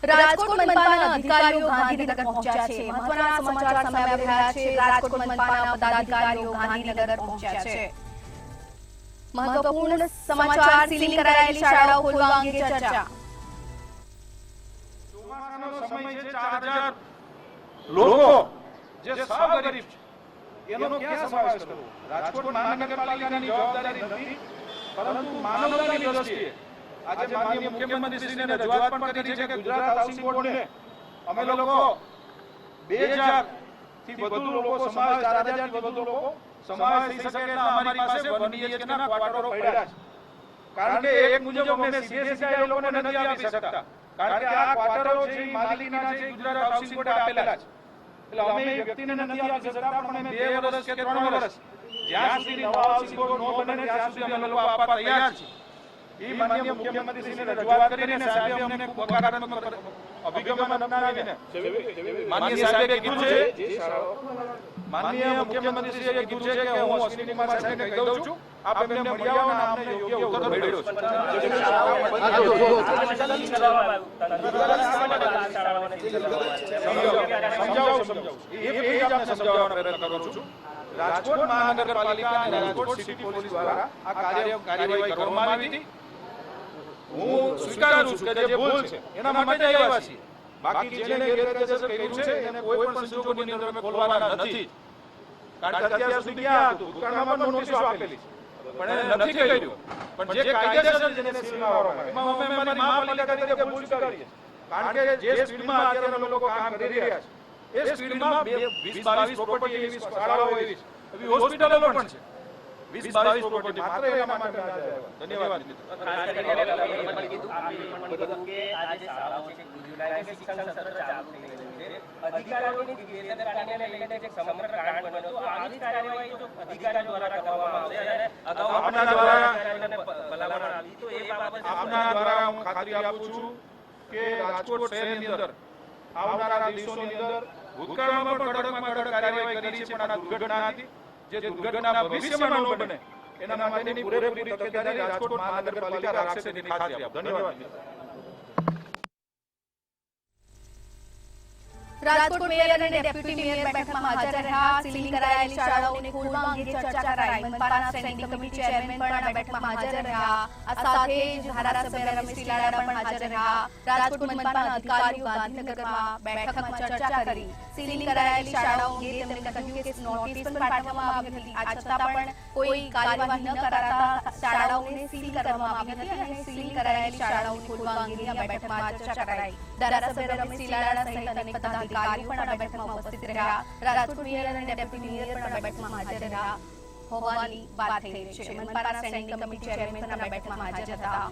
રાજકોટ મનપાના અધિકારીઓ ગાંધીનગર પહોંચ્યા છે। મહત્વના સમાચાર સામે આવી રહ્યા છે। રાજકોટ મનપાના પદાધિકારીઓ ગાંધીનગર પહોંચ્યા છે। મહત્વપૂર્ણ સમાચાર, સીલિંગ કરાયેલી શાળાઓ ખોલવા અંગે ચર્ચા। ચોમાસાનો સમય છે, 4000 લોકો જે સાવ ગરીબ છે એનો ક્યાં સમાવેશ કરવો? રાજકોટ મહાનગરપાલિકાની જવાબદારી નથી, પરંતુ માનવતાની દ્રષ્ટિએ આજે માનનીય મુખ્યમંત્રીશ્રીને રજૂઆત પણ કરી છે કે ગુજરાત હાઉસિંગ બોર્ડને અમે લોકો 2000 થી વધુ લોકો સમાવેશ 4000 થી વધુ લોકો સમાવેશ થઈ શકે એટલે અમારી પાસે 1 BHK ના ક્વાર્ટરો પડ્યા છે। કારણ કે એક મુજબ અમે સીધે એ લોકોને નથી આપી શકતા, કારણ કે આ ક્વાર્ટરો છે એ માલિકીના છે, ગુજરાત હાઉસિંગ બોર્ડે આપેલા છે। એટલે અમે એ વ્યક્તિને નથી આપી શકતા, પણ અમે 2 વર્ષ કે 3 વર્ષ જ્યાં સુધી નવા હાઉસિંગ બોર્ડ ન બને ત્યાં સુધી અમે લોકો આપવા તૈયાર છીએ। એ માનનીય મુખ્યમંત્રીશ્રીને રજૂઆત કરીને સાહેબે અમને ખૂબ હકારાત્મક અભિગમ અપનાવીને માનનીય સાહેબે કીધું છે, માનનીય મુખ્યમંત્રીશ્રીએ કીધું છે કે હું અશ્વિની કુમાર સાહેબને કહી દઉં છું, આપ એમને મળી આવો અને આપને યોગ્ય ઉત્તર મળ્યો છે। સમજાવવાનો પ્રયત્ન કરું છું। રાજકોટ મહાનગરપાલિકા અને રાજકોટ સિટી પોલીસ દ્વારા આ કાર્યવાહી કરવામાં આવી હતી। હું સ્વીકારું છું કે જે ભૂલ છે એના માટે જ આવ્યા છીએ, બાકી જેને ગેરકાયદેસર કર્યું છે એને કોઈ પણ સંજોગોની અંદર અમે ખોલવાના નથી। કારણ કે અત્યાર સુધી ક્યાં હતું, ભૂતકાળમાં પણ નોટિસો આપેલી છે પણ એને નથી કર્યું, પણ જે કાયદેસર જેને સીલ મારવામાં એમાં અમે અમારી મહાપાલિકા તરીકે ભૂલ સ્વીકારીએ, કારણ કે જે સ્પીડમાં અત્યારે અમે લોકો કામ કરી રહ્યા છે એ સ્પીડમાં 20-22 પ્રોપર્ટી એવી શાળાઓ એવી હોસ્પિટલો પણ છે, 20-22 પ્રોપર્ટી માત્ર એના માટે ધન્યવાદ મિત્રો। અધિકારીઓની બેદરકારીને લઈને જે સમગ્ર કાંડ બન્યો હતો, આવી કાર્યવાહી જો અધિકારીઓ દ્વારા કરવામાં આવશે અને અગાઉ આપના દ્વારા ભલામણ આવી તો એ બાબતે આપના દ્વારા હું ખાતરી આપું છું કે રાજકોટ શહેરની અંદર આવનારા દિવસોની અંદર ભૂતકાળમાં પણ કડકમાં કડક કાર્યવાહી કરી છે, પણ આ દુર્ઘટના હતી જે દુર્ઘટના ભવિષ્યમાં ન બને એના માટેની પૂરેપૂરી તકેદારી રાજકોટ મહાનગરપાલિકા રાખશે તેની ખાતરી આપો। ધન્યવાદ। રાજકોટ મેયર અને ડેપ્યુટી મેયર બેઠકમાં હાજર રહ્યા। સીલિંગ કરાયેલી શાળાઓને ખોલવા અંગે ચર્ચા કરાઈ। મનપાના સ્ટેન્ડિંગ કમિટી ચેરમેન પણ આ બેઠકમાં હાજર રહ્યા। આ સાથે જ ધારાસભ્ય રમેશ ચિલાડા પણ હાજર રહ્યા। રાજકોટ મનપાના અધિકારીઓ ગાંધીનગરમાં બેઠકમાં ચર્ચા કરી। સીલિંગ કરાયેલી શાળાઓ અંગે તેમણે કહ્યું કે નોટિસ પણ પાઠવવામાં આવી હતી, આ છતાં પણ કોઈ કાર્યવાહી ન કરાતા શાળાઓને સીલ કરવામાં આવી હતી અને સીલિંગ કરાયેલી શાળાઓને ખોલવા અંગેની આ બેઠકમાં ચર્ચા કરાઈ। ધારાસભ્ય રમેશ ચિલાડા સહિત અનેક પદાધિકારીઓ પણ આ બેઠકમાં ઉપસ્થિત રહ્યા। રાજકોટ મેયર અને ડેપ્યુટી મેયર પણ આ બેઠકમાં હાજર રહ્યા હોવાની વાત થઈ રહી છે। મનપાના સ્ટેન્ડિંગ કમિટી ચેરમેન પણ આ બેઠકમાં હાજર હતા।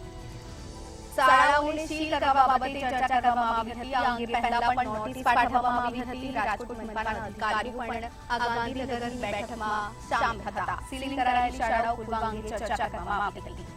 શાળાઓને સીલ કરવા બાબતે ચર્ચા કરવામાં આવી હતી। આ અંગે પહેલા પણ નોટિસ પાઠવવામાં આવી હતી। રાજકોટ મનપાના અધિકારીઓ પણ આ ગાંધીનગરની બેઠકમાં સામેલ હતા। સીલિંગ કરાયેલી શાળાઓ ખોલવા અંગે ચર્ચા કરવામાં આવી હતી।